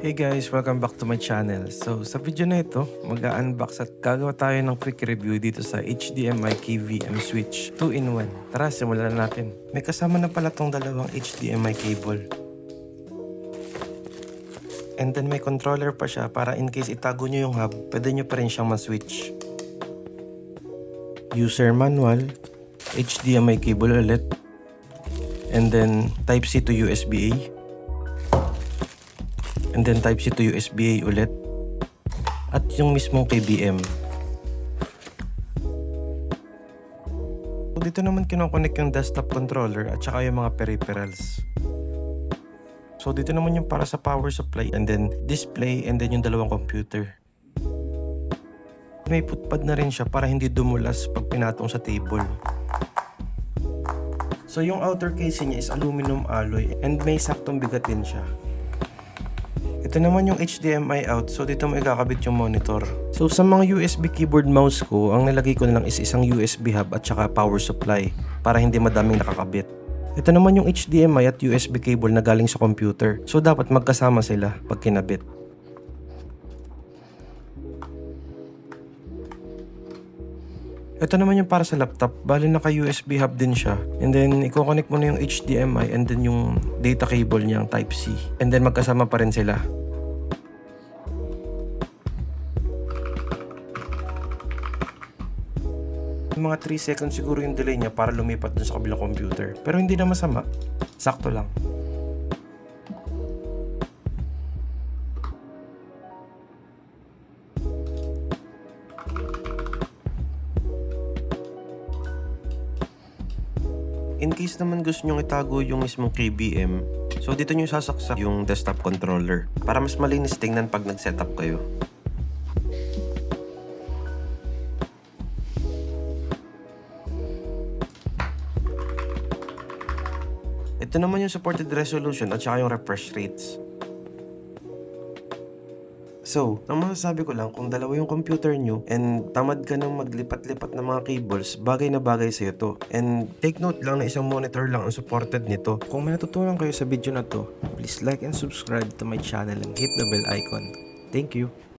Hey guys, welcome back to my channel. So sa video na ito, mag-unbox at gagawa tayo ng quick review dito sa HDMI KVM switch 2-in-1. Tara, simulan natin. May kasama na pala tong dalawang HDMI cable. And then may controller pa siya para in case itago nyo yung hub, pwede nyo pa rin siyang ma-switch. User manual, HDMI cable ulit, and then Type-C to USB-A. And then Type-C to USB-A ulit. At yung mismong KVM. So dito naman kinokonek yung desktop controller at saka yung mga peripherals. So dito naman yung para sa power supply and then display and then yung dalawang computer. May footpad na rin siya para hindi dumulas pag pinatong sa table. So yung outer casing niya is aluminum alloy and may saktong bigat din siya. Ito naman yung HDMI out, so dito mo ikakabit yung monitor. So sa mga USB keyboard mouse ko, ang nilagay ko na lang is isang USB hub at saka power supply para hindi madaming nakakabit. Ito naman yung HDMI at USB cable na galing sa computer, so dapat magkasama sila pag kinabit. Ito naman yung para sa laptop, bali naka USB hub din siya. And then i-connect mo na yung HDMI and then yung data cable niyang Type-C. And then magkasama pa rin sila. Mga 3 seconds siguro yung delay niya para lumipat dun sa kabilang computer. Pero hindi na masama, sakto lang. In case naman gusto nyong itago yung mismong KVM, so dito nyo sasaksak yung desktop controller para mas malinis tingnan pag nag-setup kayo. Ito naman yung supported resolution at saka yung refresh rates. So, ang masasabi ko lang, kung dalawa yung computer nyo and tamad ka nang maglipat-lipat ng mga cables, bagay na bagay sa'yo to. And take note lang na isang monitor lang ang supported nito. Kung may natutunan kayo sa video na to, please like and subscribe to my channel and hit the bell icon. Thank you!